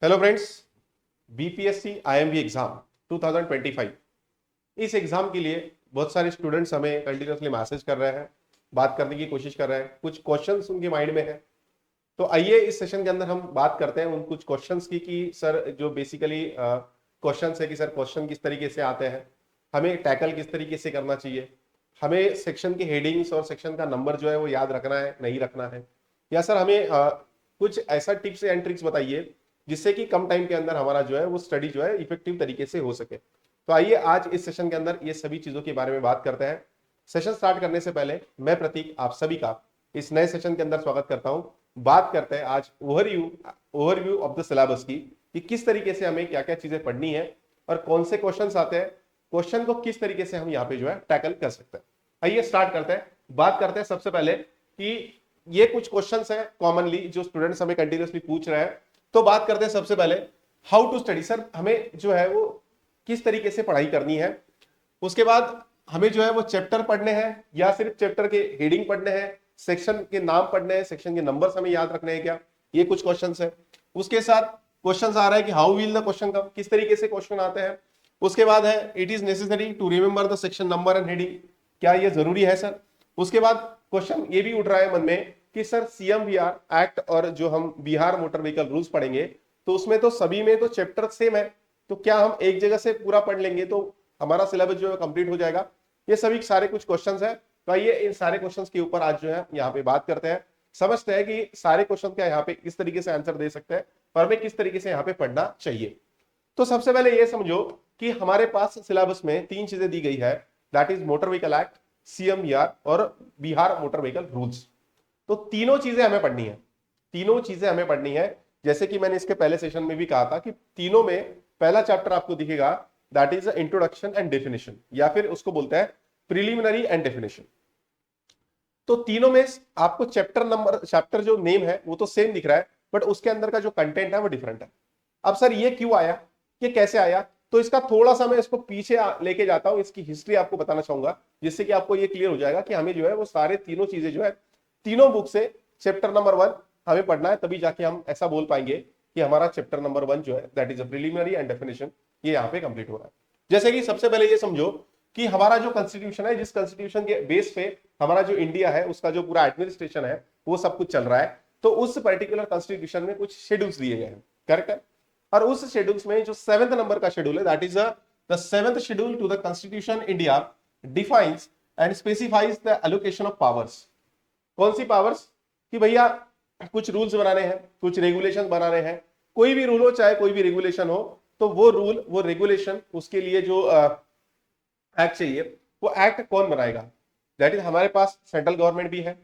Hello friends, BPSC IMB exam 2025 इस exam के लिए बहुत सारे स्टूडेंट्स हमें कंटिन्यूसली मैसेज कर रहे हैं, बात करने की कोशिश कर रहे हैं। कुछ क्वेश्चंस उनके माइंड में है, तो आइए इस सेशन के अंदर हम बात करते हैं उन कुछ क्वेश्चंस की कि सर जो बेसिकली क्वेश्चंस है कि सर क्वेश्चन किस तरीके से आते हैं, हमें टैकल किस तरीके से करना चाहिए, हमें सेक्शन के हेडिंग्स और सेक्शन का नंबर जो है वो याद रखना है नहीं रखना है, या सर हमें कुछ ऐसा टिप्स एंड ट्रिक्स बताइए जिससे कि कम टाइम के अंदर हमारा जो है वो स्टडी जो है इफेक्टिव तरीके से हो सके। तो आइए आज इस सेशन के अंदर ये सभी चीजों के बारे में बात करते हैं। सेशन स्टार्ट करने से पहले मैं प्रतीक आप सभी का इस नए सेशन के अंदर स्वागत करता हूं। बात करते हैं आज ओवरव्यू ऑफ द सिलेबस की कि किस तरीके से हमें क्या क्या चीजें पढ़नी है और कौन से क्वेश्चन आते हैं, क्वेश्चन को किस तरीके से हम यहाँ पे जो है टैकल कर सकते हैं। आइए स्टार्ट करते हैं। बात करते हैं सबसे पहले कि ये कुछ क्वेश्चंस हैं कॉमनली जो स्टूडेंट्स हमें कंटिन्यूसली पूछ रहे हैं। तो बात करते हैं सबसे पहले हाउ टू स्टडी। सर हमें जो है वो किस तरीके से पढ़ाई करनी है, उसके बाद हमें जो है वो चैप्टर पढ़ने हैं या सिर्फ चैप्टर के हेडिंग पढ़ने हैं, सेक्शन के नाम पढ़ने हैं, सेक्शन के नंबर्स हमें याद रखने हैं क्या, ये कुछ क्वेश्चंस है। उसके साथ क्वेश्चंस आ रहा है कि how will the question come, किस तरीके से क्वेश्चन आते हैं। उसके बाद है it is necessary to remember the section number and heading, क्या ये जरूरी है सर। उसके बाद क्वेश्चन ये भी उठ रहा है मन में कि सर सीएमवीआर एक्ट और जो हम बिहार मोटर व्हीकल रूल्स पढ़ेंगे तो उसमें तो सभी में तो चैप्टर सेम है, तो क्या हम एक जगह से पूरा पढ़ लेंगे तो हमारा सिलेबस जो है कंप्लीट हो जाएगा। ये सभी सारे कुछ क्वेश्चंस हैं। तो आइए इन सारे क्वेश्चंस के ऊपर आज जो है यहाँ पे बात करते हैं, समझते हैं कि सारे क्वेश्चन क्या यहाँ पे किस तरीके से आंसर दे सकते हैं और हमें किस तरीके से यहाँ पे पढ़ना चाहिए। तो सबसे पहले ये समझो कि हमारे पास सिलेबस में तीन चीजें दी गई है, that is motor vehicle act, CMVR और बिहार मोटर व्हीकल रूल्स। तो तीनों चीजें हमें पढ़नी है, तीनों चीजें हमें पढ़नी है। जैसे कि मैंने इसके पहले सेशन में भी कहा था कि तीनों में पहला चैप्टर आपको दिखेगा that is introduction and definition, या फिर उसको बोलते हैं प्रिलिमिनरी एंड डेफिनेशन। तो तीनों में आपको चैप्टर जो नेम है वो तो सेम दिख रहा है, बट उसके अंदर का जो कंटेंट है वो डिफरेंट है। अब सर ये क्यों आया, ये कैसे आया, तो इसका थोड़ा सा मैं इसको पीछे लेके जाता हूं, इसकी हिस्ट्री आपको बताना चाहूंगा जिससे कि आपको ये क्लियर हो जाएगा कि हमें जो है वो सारे तीनों चीजें जो है तीनों बुक से चैप्टर नंबर 1 हमें पढ़ना है, तभी जाके हम ऐसा बोल पाएंगे कि हमारा चैप्टर नंबर 1 जो है that is a preliminary and definition ये यहाँ पे कंप्लीट हो रहा है। जैसे कि सबसे पहले ये समझो कि हमारा जो कॉन्स्टिट्यूशन है, जिस कॉन्स्टिट्यूशन के बेस पे हमारा जो इंडिया है उसका जो पूरा एडमिनिस्ट्रेशन है वो सब कुछ चल रहा है, तो उस पर्टिकुलर कॉन्स्टिट्यूशन में कुछ शेड्यूल्स दिए गए हैं, करेक्ट है। और उस शेड्यूल्स में जो 7th नंबर का शेड्यूल है that is the 7th schedule to the constitution India defines and specifies the allocation of powers. कौन सी पावर्स, कि भैया कुछ रूल्स बनाने हैं, कुछ रेगुलेशन बनाने हैं, कोई भी रूल हो चाहे कोई भी रेगुलेशन हो, तो वो रूल वो रेगुलेशन उसके लिए जो एक्ट चाहिए वो एक्ट कौन बनाएगा। दैट इज हमारे पास सेंट्रल गवर्नमेंट भी है,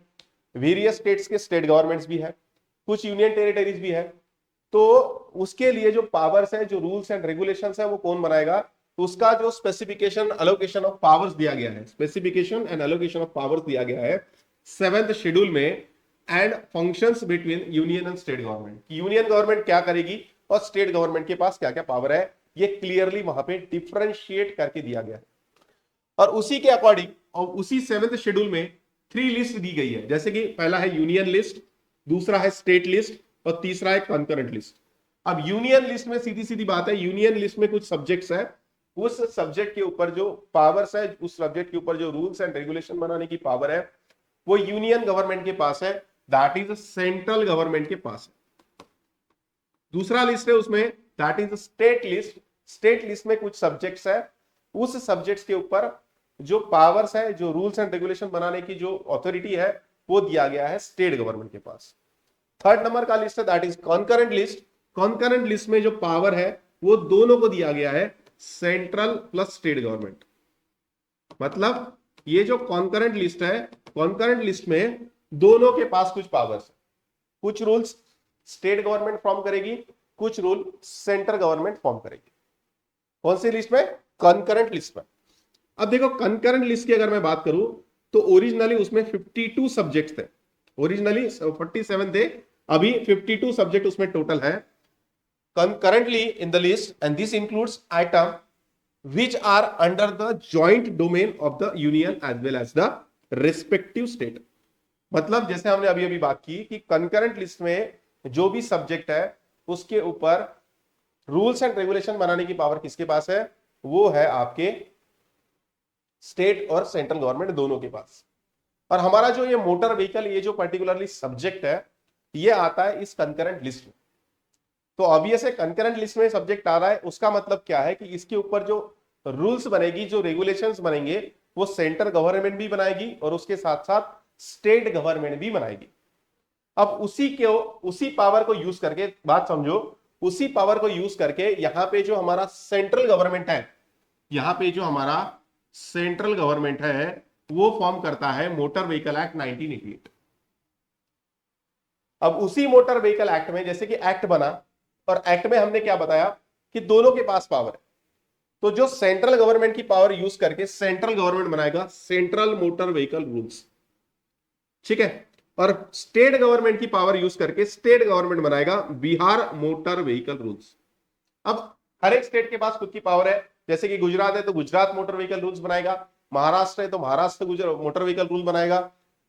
वेरियस स्टेट्स के स्टेट गवर्नमेंट्स भी है, कुछ यूनियन टेरिटरीज भी है। तो उसके लिए जो पावर्स है, जो रूल्स एंड रेगुलेशंस है वो कौन बनाएगा, तो उसका जो स्पेसिफिकेशन एलोकेशन ऑफ पावर्स दिया गया है, specification and allocation of powers दिया गया है 7th शेड्यूल में। And functions between union and state government, union government क्या करेगी और स्टेट गवर्नमेंट के पास क्या क्या पावर है, ये क्लियरली वहां पे डिफरेंशिएट करके दिया गया है। और उसी के अकॉर्डिंग और उसी 7th शेड्यूल में 3 लिस्ट दी गई है, जैसे कि पहला है यूनियन लिस्ट, दूसरा है स्टेट लिस्ट और तीसरा है कंकरेंट लिस्ट। अब यूनियन लिस्ट में सीधी सीधी बात है, यूनियन लिस्ट में कुछ सब्जेक्ट्स है, उस सब्जेक्ट के ऊपर जो पावर्स है, उस सब्जेक्ट के ऊपर जो रूल्स एंड रेगुलेशन बनाने की पावर है वो यूनियन गवर्नमेंट के पास है, दैट इज सेंट्रल गवर्नमेंट के पास है। दूसरा लिस्ट है उसमें that is state list, state list में कुछ सब्जेक्ट्स है, उस सब्जेक्ट्स के ऊपर जो पावर्स है, जो रूल्स एंड रेगुलेशन बनाने की जो अथॉरिटी है वो दिया गया है स्टेट गवर्नमेंट के पास। थर्ड नंबर का लिस्ट है that is concurrent list, concurrent list में जो पावर है वो दोनों को दिया गया है, सेंट्रल प्लस स्टेट गवर्नमेंट। मतलब ये जो कॉन्करेंट लिस्ट है, कॉन्करेंट लिस्ट में दोनों के पास कुछ पावर्स है, कुछ रूल्स स्टेट गवर्नमेंट फॉर्म करेगी, कुछ रूल सेंट्रल गवर्नमेंट फॉर्म करेगी। कौन सी लिस्ट में, कॉन्करेंट लिस्ट में। अब देखो कंकरेंट लिस्ट की अगर मैं बात करूं तो ओरिजिनली उसमें 52 सब्जेक्ट थे, ओरिजिनली 47 थे, अभी 52 सब्जेक्ट उसमें टोटल है concurrently in the list, and this includes item which are under the joint domain of the union as well as the respective state। मतलब जैसे हमने अभी अभी बात की कि कंकरेंट लिस्ट में जो भी सब्जेक्ट है उसके ऊपर रूल्स एंड रेगुलेशन बनाने की पावर किसके पास है? वो है आपके स्टेट और सेंट्रल गवर्नमेंट दोनों के पास। और हमारा जो ये मोटर व्हीकल, ये जो पर्टिकुलरली सब्जेक्ट है, ये आता है इस कंकरेंट लिस्ट में। तो ऑब्वियस है कंकरेंट लिस्ट में सब्जेक्ट आ रहा है, उसका मतलब क्या है कि इसके ऊपर जो रूल्स बनेगी, जो रेगुलेशंस बनेंगे, वो सेंट्रल गवर्नमेंट भी बनाएगी और उसके साथ साथ स्टेट गवर्नमेंट भी बनाएगी। अब उसी पावर को यूज करके, बात समझो, उसी पावर को यूज करके यहां पे जो हमारा सेंट्रल गवर्नमेंट है, यहां पे जो हमारा सेंट्रल गवर्नमेंट है, वो फॉर्म करता है मोटर व्हीकल एक्ट 1988। अब उसी मोटर व्हीकल एक्ट में जैसे कि एक्ट बना, और एक्ट में हमने क्या बताया कि दोनों के पास पावर है। तो जो सेंट्रल गवर्नमेंट की पावर यूज करके सेंट्रल गवर्नमेंट बनाएगा सेंट्रल मोटर व्हीकल रूल्स, ठीक है, और स्टेट गवर्नमेंट की पावर यूज करके स्टेट गवर्नमेंट बनाएगा बिहार मोटर व्हीकल रूल्स। अब हर एक स्टेट के पास खुद की पावर है, जैसे कि गुजरात है तो गुजरात मोटर व्हीकल रूल्स बनाएगा, महाराष्ट्र है तो महाराष्ट्र मोटर व्हीकल रूल बनाएगा,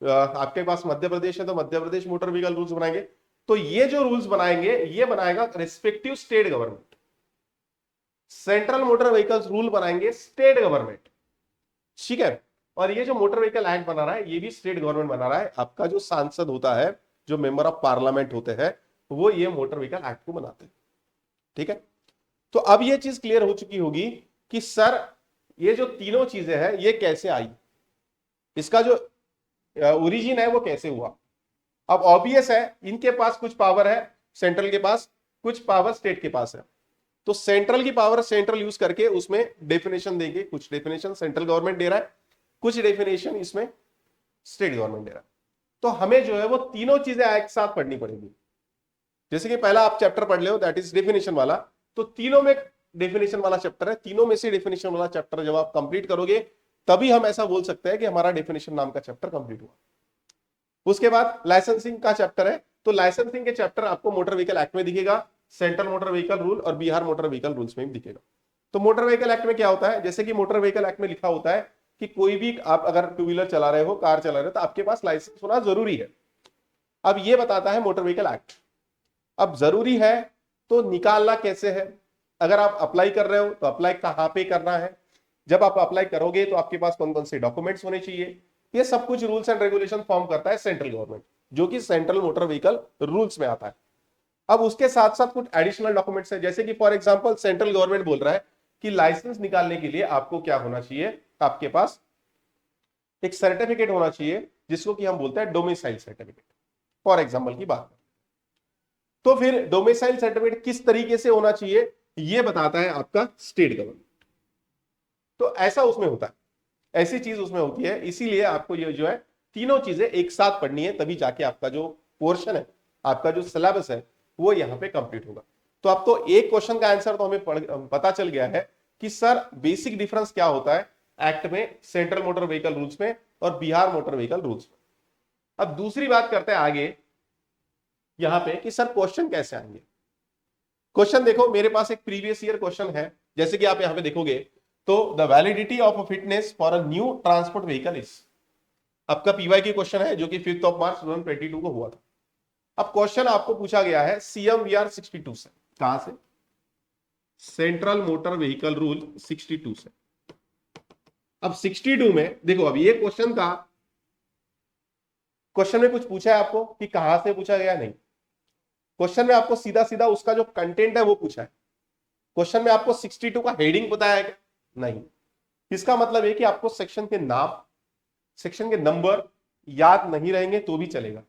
आपके पास मध्य प्रदेश है तो Madhya Pradesh motor vehicle rules बनाएंगे। तो ये जो रूल्स बनाएंगे ये बनाएगा respective state government. Central motor vehicles rule बनाएंगे स्टेट गवर्नमेंट, ठीक है। और ये जो मोटर व्हीकल एक्ट बना रहा है ये भी स्टेट गवर्नमेंट बना रहा है। आपका जो सांसद होता है, जो मेंबर ऑफ पार्लियामेंट होते हैं, वो ये मोटर व्हीकल एक्ट को बनाते हैं, ठीक है। तो अब ये चीज क्लियर हो चुकी होगी कि सर ये जो तीनों चीजें हैं ये कैसे आई, इसका जो ओरिजिन है वो कैसे हुआ। अब ऑब्वियस है इनके पास कुछ पावर है, सेंट्रल के पास कुछ पावर स्टेट के पास है। तो सेंट्रल की पावर सेंट्रल यूज करके उसमें डेफिनेशन देंगे, कुछ डेफिनेशन सेंट्रल गवर्नमेंट दे रहा है, कुछ डेफिनेशन इसमें स्टेट गवर्नमेंट दे रहा है। तो हमें जो है वो तीनों चीजें एक साथ पढ़नी पड़ेगी। जैसे कि पहला आप चैप्टर पढ़ लो दैट इज डेफिनेशन वाला, तो तीनों में डेफिनेशन वाला चैप्टर है, तीनों में से डेफिनेशन वाला चैप्टर जब आप कंप्लीट करोगे तभी हम ऐसा बोल सकते हैं कि हमारा डेफिनेशन नाम का चैप्टर कंप्लीट हुआ। उसके बाद लाइसेंसिंग का चैप्टर है, तो लाइसेंसिंग के चैप्टर आपको मोटर व्हीकल एक्ट में दिखेगा, सेंट्रल मोटर व्हीकल रूल और बिहार मोटर व्हीकल रूल्स में भी दिखेगा। तो मोटर व्हीकल एक्ट में क्या होता है, जैसे कि मोटर व्हीकल एक्ट में लिखा होता है कि कोई भी आप अगर टू व्हीलर चला रहे हो, कार चला रहे हो, तो आपके पास लाइसेंस होना जरूरी है। अब ये बताता है मोटर व्हीकल एक्ट। अब जरूरी है तो निकालना कैसे है, अगर आप अप्लाई कर रहे हो तो अप्लाई कहां पे करना है, जब आप अप्लाई करोगे तो आपके पास कौन कौन से डॉक्यूमेंट्स होने चाहिए, ये सब कुछ रूल्स एंड रेगुलेशन फॉर्म करता है सेंट्रल गवर्नमेंट, जो कि सेंट्रल मोटर व्हीकल रूल्स में आता है। अब उसके साथ साथ कुछ एडिशनल डॉक्यूमेंट्स है, जैसे कि फॉर एग्जांपल सेंट्रल गवर्नमेंट बोल रहा है कि लाइसेंस निकालने के लिए आपको क्या होना चाहिए, आपके पास एक सर्टिफिकेट होना चाहिए जिसको कि हम बोलते हैं डोमिसाइल सर्टिफिकेट, फॉर एग्जांपल की बात। तो फिर डोमिसाइल सर्टिफिकेट किस तरीके से होना चाहिए ये बताता है आपका स्टेट गवर्नमेंट। तो ऐसा उसमें होता है, ऐसी चीज उसमें होती है, इसीलिए आपको ये जो है तीनों चीजें एक साथ पढ़नी है, तभी जाके आपका जो पोर्शन है, आपका जो सिलेबस है, वो यहाँ पे कंप्लीट होगा। तो आपको एक क्वेश्चन का आंसर तो हमें पता चल गया है कि सर बेसिक डिफरेंस क्या होता है एक्ट में, सेंट्रल मोटर व्हीकल रूल्स में और बिहार मोटर व्हीकल रूल्स में। अब दूसरी बात करते हैं आगे यहां पे कि सर क्वेश्चन कैसे आएंगे। क्वेश्चन देखो मेरे पास एक प्रीवियस ईयर क्वेश्चन है, जैसे कि आप यहां पे देखोगे तो the validity of a fitness for a new transport vehicle is, आपका पीवाई की क्वेश्चन है जो कि 5 मार्च 2022 को हुआ था। अब क्वेश्चन आपको पूछा गया है CMVR 62 से, कहां से, सेंट्रल मोटर व्हीकल रूल 62 से। अब 62 में देखो, अब ये क्वेश्चन में कुछ पूछा है आपको कि कहां से पूछा गया, नहीं, क्वेश्चन में आपको सीधा सीधा उसका जो कंटेंट है वो पूछा है। क्वेश्चन में आपको 62 का हेडिंग पता है क्या, नहीं। इसका मतलब है कि आपको सेक्शन के नाम, सेक्शन के नंबर याद नहीं रहेंगे तो भी चलेगा।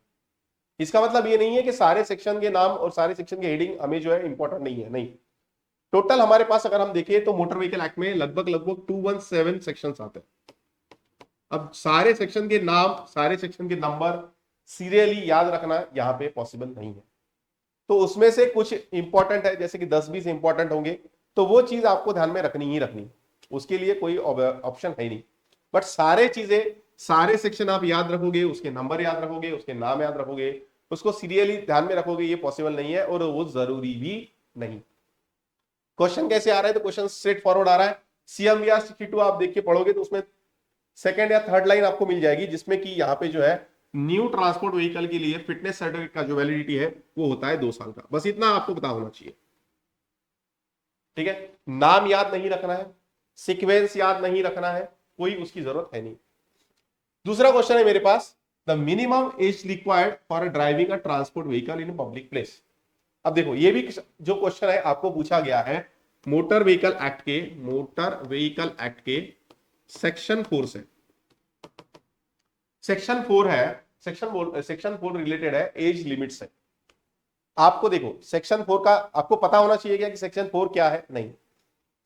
इसका मतलब ये नहीं है कि सारे सेक्शन के नाम और सारे सेक्शन के हेडिंग हमें जो है इंपॉर्टेंट नहीं है, नहीं। टोटल हमारे पास अगर हम देखें तो मोटर व्हीकल एक्ट में लगभग 217 सेक्शंस आते हैं। अब सारे सेक्शन के नाम, सारे सेक्शन के नंबर सीरियली याद रखना यहाँ पे पॉसिबल नहीं है। तो उसमें से कुछ इंपॉर्टेंट है, जैसे कि 10-20 इंपॉर्टेंट होंगे, तो वो चीज आपको ध्यान में रखनी ही रखनी, उसके लिए कोई ऑप्शन है नहीं। बट सारे चीजें, सारे सेक्शन आप याद रखोगे, उसके नंबर याद रखोगे, उसके नाम याद रखोगे, उसको सीरियली ध्यान में रखोगे, ये पॉसिबल नहीं है और वो जरूरी भी नहीं। क्वेश्चन कैसे आ रहा है, तो क्वेश्चन स्ट्रेट फॉरवर्ड आ रहा है। CMVR 62 आप देख के पढ़ोगे तो उसमें सेकंड या थर्ड लाइन आपको मिल जाएगी, जिसमें कि यहाँ पे जो है न्यू ट्रांसपोर्ट व्हीकल के लिए फिटनेस सर्टिफिकेट का जो वैलिडिटी है वो होता है 2 साल का। बस इतना आपको पता होना चाहिए। ठीक है, नाम याद नहीं रखना है, सीक्वेंस याद नहीं रखना है, कोई उसकी जरूरत है नहीं। दूसरा क्वेश्चन है मेरे पास, the minimum age required for driving a transport vehicle in public place. अब देखो ये भी जो क्वेश्चन है आपको पूछा गया है मोटर व्हीकल एक्ट के सेक्शन 4 से। सेक्शन 4 है, सेक्शन 4 रिलेटेड है एज लिमिट से। आपको देखो सेक्शन 4 का आपको पता होना चाहिए क्या कि सेक्शन 4 क्या है? नहीं,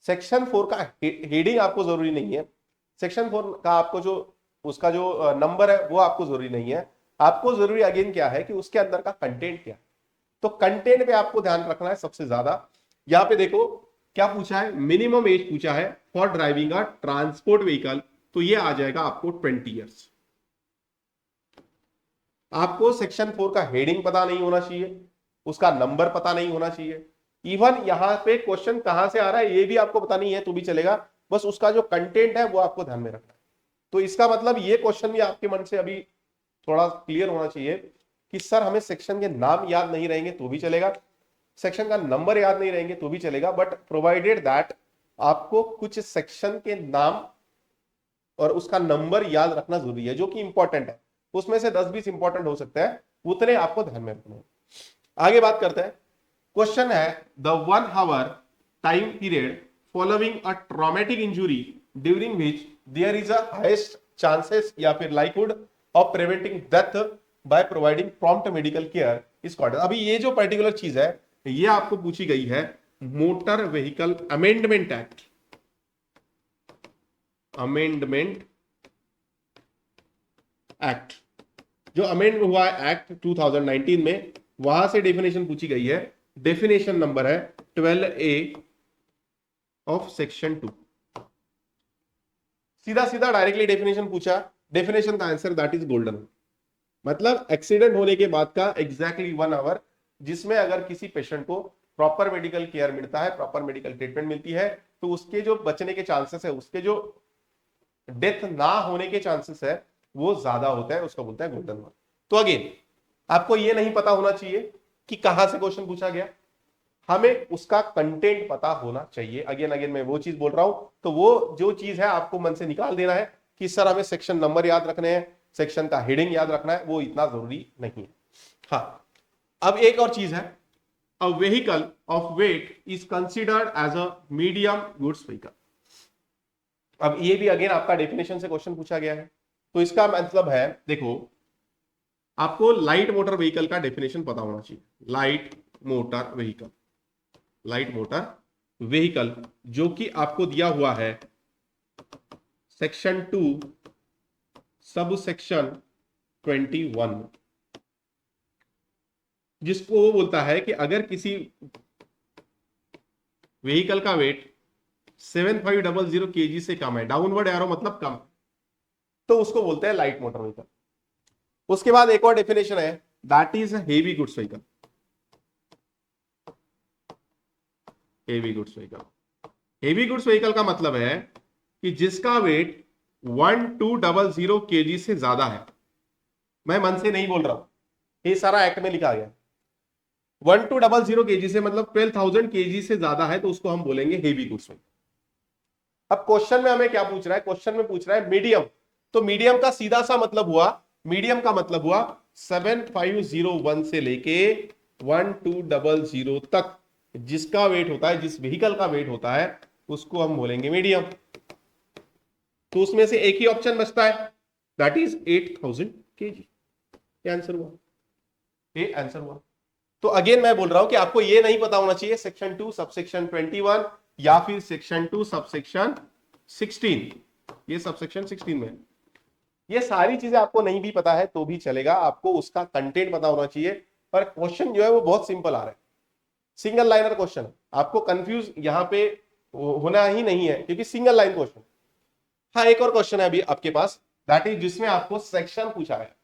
सेक्शन 4 का हेडिंग आपको जरूरी नहीं है, सेक्शन 4 का आपको जो उसका जो नंबर है वो आपको जरूरी नहीं है। आपको जरूरी अगेन क्या है कि उसके अंदर का कंटेंट क्या है। तो कंटेंट पे आपको ध्यान रखना है सबसे ज्यादा। यहां पे देखो क्या पूछा है, मिनिमम एज पूछा है for driving a transport vehicle, तो ये आ जाएगा आपको 20 ईयर्स। आपको सेक्शन 4 का हेडिंग पता नहीं होना चाहिए, उसका नंबर पता नहीं होना चाहिए, इवन यहां पे क्वेश्चन कहां से आ रहा है ये भी आपको पता नहीं है तो भी चलेगा, बस उसका जो कंटेंट है वो आपको ध्यान में रखना है। तो इसका मतलब ये क्वेश्चन भी आपके मन से अभी थोड़ा क्लियर होना चाहिए कि सर हमें सेक्शन के नाम याद नहीं रहेंगे तो भी चलेगा, सेक्शन का नंबर याद नहीं रहेंगे तो भी चलेगा, बट प्रोवाइडेड दैट आपको कुछ सेक्शन के नाम और उसका नंबर याद रखना जरूरी है जो कि इंपॉर्टेंट है। उसमें से 10-20 इंपॉर्टेंट हो सकता है, उतने आपको ध्यान में रखना है। आगे बात करते हैं, क्वेश्चन है the 1 hour time period following a traumatic injury during which there is a highest chances या फिर likelihood of preventing death by providing prompt medical care is called. अभी ये जो पर्टिकुलर चीज है ये आपको पूछी गई है motor vehicle amendment act, amendment act जो अमेंड हुआ है एक्ट 2019 में, वहां से डेफिनेशन पूछी गई है। डेफिनेशन नंबर है 12A ऑफ सेक्शन 2। सीधा सीधा डायरेक्टली डेफिनेशन पूछा, डेफिनेशन का आंसर दैट इज गोल्डन, मतलब एक्सीडेंट होने के बाद का एग्जैक्टली 1 आवर जिसमें अगर किसी पेशेंट को प्रॉपर मेडिकल केयर मिलता है, प्रॉपर मेडिकल ट्रीटमेंट मिलती है, तो उसके जो बचने के चांसेस है, उसके जो डेथ ना होने के चांसेस है वो ज्यादा होता है, उसका बोलता है गोल्डन आवर। तो अगेन आपको ये नहीं पता होना चाहिए कि कहां से क्वेश्चन पूछा गया, हमें उसका कंटेंट पता होना चाहिए। अगेन अगेन मैं वो चीज बोल रहा हूं, तो वो जो चीज है आपको मन से निकाल देना है कि सर हमें सेक्शन नंबर याद रखने हैं, सेक्शन का हेडिंग याद रखना है, वो इतना जरूरी नहीं है। हाँ, अब एक और चीज है, a vehicle of weight is considered as a medium goods vehicle. अब ये भी अगेन आपका डेफिनेशन से क्वेश्चन पूछा गया है, तो इसका मतलब है देखो आपको लाइट मोटर व्हीकल का डेफिनेशन पता होना चाहिए। Light motor vehicle, light motor vehicle जो कि आपको दिया हुआ है सेक्शन 2 सब सेक्शन 21, जिसको वो बोलता है कि अगर किसी व्हीकल का वेट 7500 kg से कम है, डाउनवर्ड एरो मतलब कम, तो उसको बोलते हैं लाइट मोटर व्हीकल। उसके बाद एक और डेफिनेशन है that is heavy goods vehicle. Heavy goods vehicle, heavy goods vehicle का मतलब है कि जिसका वेट 1200 kg से ज्यादा है। मैं मन से नहीं बोल रहा हूं, ये सारा एक्ट में लिखा गया। 1200 kg से मतलब 12,000 kg से ज्यादा है तो उसको हम बोलेंगे हेवी गुड्स व्हीकल। अब क्वेश्चन में हमें क्या पूछ रहा है, क्वेश्चन में पूछ रहा है मीडियम, तो मीडियम का सीधा सा मतलब हुआ, मीडियम का मतलब हुआ 7501 से लेके 1200 तक जिसका वेट होता है, जिस व्हीकल का वेट होता है उसको हम बोलेंगे मीडियम। तो उसमें से एक ही ऑप्शन बचता है दैट इज 8000 kg। ये आंसर हुआ, ये आंसर हुआ। तो अगेन मैं बोल रहा हूं कि आपको ये नहीं पता होना चाहिए सेक्शन 2 सबसेक्शन 21 या फिर सेक्शन 2 सबसेक्शन 16, ये सबसेक्शन 16 में ये सारी चीजें आपको नहीं भी पता है तो भी चलेगा, आपको उसका कंटेंट पता होना चाहिए। पर क्वेश्चन जो है वो बहुत सिंपल आ रहा है, सिंगल लाइनर क्वेश्चन, आपको कंफ्यूज यहां पे होना ही नहीं है क्योंकि सिंगल लाइन क्वेश्चन। हाँ, एक और क्वेश्चन है अभी आपके पास दैट इज जिसमें आपको सेक्शन पूछा है,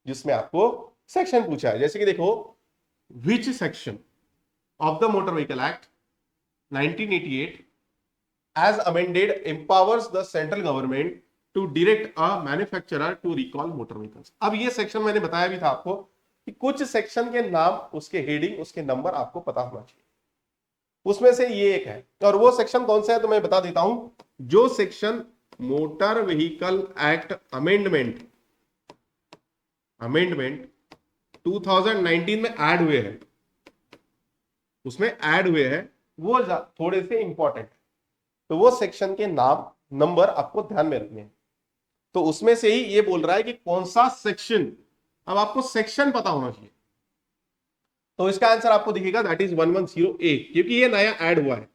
जिसमें आपको सेक्शन पूछा है, जैसे कि देखो which section of the motor vehicle act 1988 as amended empowers the central government to direct a manufacturer to recall motor vehicles। अब ये सेक्शन मैंने बताया भी था आपको कि कुछ सेक्शन के नाम, उसके हेडिंग, उसके नंबर आपको पता होना चाहिए। उसमें से ये एक है, और वो सेक्शन कौन सा है तो मैं बता देता हूं, जो section motor vehicle act amendment 2019 में ऐड हुए हैं, उसमें ऐड हुए हैं, वो थोड़े से इंपॉर्टेंट है। तो वो सेक्शन के नाम नंबर आपको ध्यान में रखने हैं। तो उसमें से ही ये बोल रहा है कि कौन सा सेक्शन, अब आपको सेक्शन पता होना चाहिए। तो इसका आंसर आपको दिखेगा दैट इज 110A, क्योंकि ये नया ऐड हुआ है,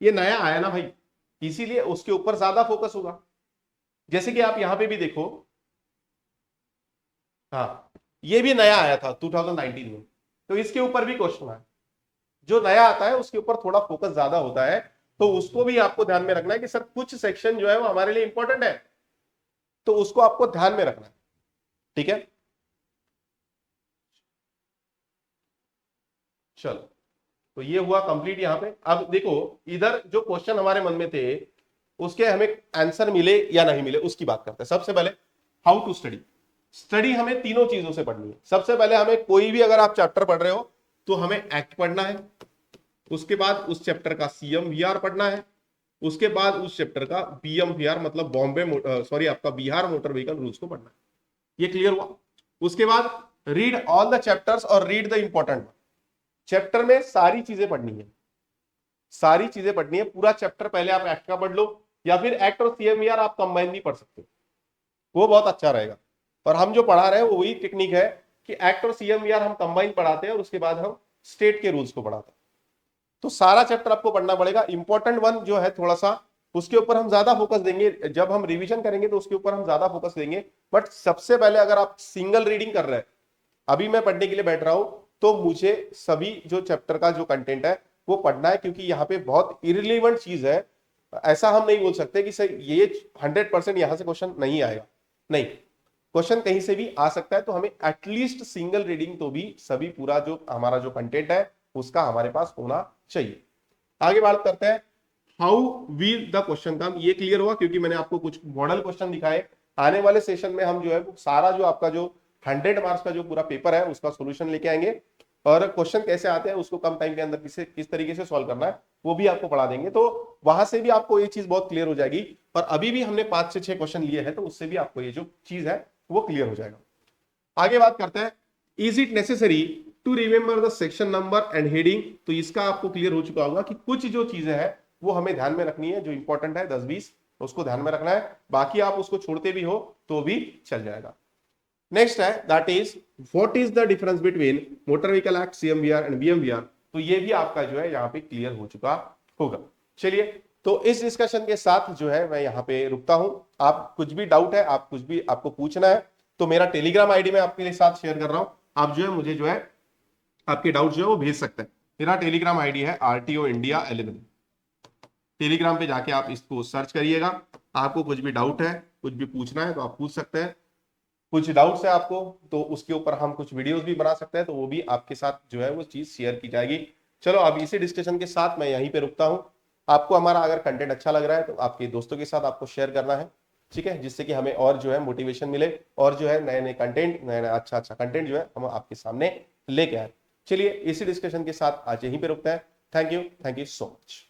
ये नया आया ना भाई, इसीलिए उसके ऊपर ज्यादा फोकस होगा। जैसे कि आप यहां पे भी देखो, हाँ ये भी नया आया था 2019 में, तो इसके ऊपर भी क्वेश्चन आया। जो नया आता है उसके ऊपर थोड़ा फोकस ज्यादा होता है, तो उसको भी आपको ध्यान में रखना है कि सर कुछ सेक्शन जो है वो हमारे लिए इंपॉर्टेंट है, तो उसको आपको ध्यान में रखना है। ठीक है, चलो तो ये हुआ कंप्लीट यहां पे। अब देखो इधर जो क्वेश्चन हमारे मन में थे उसके हमें आंसर मिले या नहीं मिले उसकी बात करते हैं। सबसे पहले हाउ टू स्टडी। स्टडी हमें तीनों चीजों से पढ़नी है। सबसे पहले हमें कोई भी अगर आप चैप्टर पढ़ रहे हो तो हमें एक्ट पढ़ना है, उसके बाद उस चैप्टर का CMVR पढ़ना है, उसके बाद उस चैप्टर का BMVR मतलब आपका बिहार मोटर व्हीकल रूल्स को पढ़ना है। ये क्लियर हुआ। उसके बाद रीड ऑल द चैप्टर्स और रीड द इंपॉर्टेंट। चैप्टर में सारी चीजें पढ़नी है, सारी चीजें पढ़नी है, पूरा चैप्टर पहले आप एक्ट का पढ़ लो, या फिर एक्ट और CMVR आप कंबाइन भी पढ़ सकते हो, वो बहुत अच्छा रहेगा। और हम जो पढ़ा रहे हैं वो वही टेक्निक है कि एक्ट और CMVR हम कंबाइन पढ़ाते हैं और उसके बाद हम स्टेट के रूल्स को पढ़ाते हैं। तो सारा चैप्टर आपको पढ़ना पड़ेगा। इंपॉर्टेंट वन जो है थोड़ा सा उसके ऊपर हम ज्यादा फोकस देंगे, जब हम रिवीजन करेंगे तो उसके ऊपर हम ज्यादा फोकस देंगे। बट सबसे पहले अगर आप सिंगल रीडिंग कर रहे हैं, अभी मैं पढ़ने के लिए बैठ रहा हूं, तो मुझे सभी जो चैप्टर का जो कंटेंट है वो पढ़ना है, क्योंकि यहाँ पे बहुत इरिलेवेंट चीज है। ऐसा हम नहीं बोल सकते कि सर ये 100% यहां से क्वेश्चन नहीं आएगा, नहीं, क्वेश्चन कहीं से भी आ सकता है। तो हमें एटलीस्ट सिंगल रीडिंग तो भी सभी पूरा जो हमारा जो कंटेंट है उसका हमारे पास होना चाहिए। आगे बात करते हैं हाउ विल द क्वेश्चन कम। ये क्लियर हुआ क्योंकि मैंने आपको कुछ मॉडल क्वेश्चन दिखाए। आने वाले सेशन में हम जो है सारा जो आपका जो 100 मार्क्स का जो पूरा पेपर है उसका सोल्यूशन लेके आएंगे, और क्वेश्चन कैसे आते हैं उसको कम टाइम के अंदर किस तरीके से सॉल्व करना है वो भी आपको पढ़ा देंगे। तो वहां से भी आपको ये चीज बहुत क्लियर हो जाएगी। और अभी भी हमने 5 से 6 क्वेश्चन लिए हैं, तो उससे भी आपको ये जो चीज है वो क्लियर हो जाएगा। आगे बात करते हैं is it necessary to remember the section number and heading. तो इसका आपको क्लियर हो चुका होगा कि कुछ जो चीजें हैं वो हमें ध्यान में रखनी है, जो इंपॉर्टेंट है 10-20 उसको ध्यान में रखना है, बाकी आप उसको छोड़ते भी हो तो भी चल जाएगा। नेक्स्ट है that is what is the difference between motor vehicle act CMVR and BMVR। तो ये भी आपका जो है यहाँ पे क्लियर हो चुका होगा। चलिए तो इस डिस्कशन के साथ जो है मैं यहाँ पे रुकता हूं। आप कुछ भी डाउट है, आप कुछ भी आपको पूछना है तो मेरा टेलीग्राम आईडी में आपके साथ शेयर कर रहा हूं, आप जो है मुझे जो है आपके डाउट जो है वो भेज सकते हैं। मेरा टेलीग्राम आईडी है RTO India 11। टेलीग्राम पे जाके आप इसको सर्च करिएगा। आपको कुछ भी डाउट है, कुछ भी पूछना है तो आप पूछ सकते हैं। कुछ डाउट्स है आपको तो उसके ऊपर हम कुछ वीडियोस भी बना सकते हैं, तो वो भी आपके साथ जो है वो चीज शेयर की जाएगी। चलो अब इसी डिस्कशन के साथ मैं यहीं पे रुकता हूं। आपको हमारा अगर कंटेंट अच्छा लग रहा है तो आपके दोस्तों के साथ आपको शेयर करना है, ठीक है, जिससे कि हमें और जो है मोटिवेशन मिले, और जो है नए नए कंटेंट, नया नया अच्छा अच्छा कंटेंट जो है हम आपके सामने लेके आए। चलिए इसी डिस्कशन के साथ आज यहीं पे रुकते हैं। Thank you so much.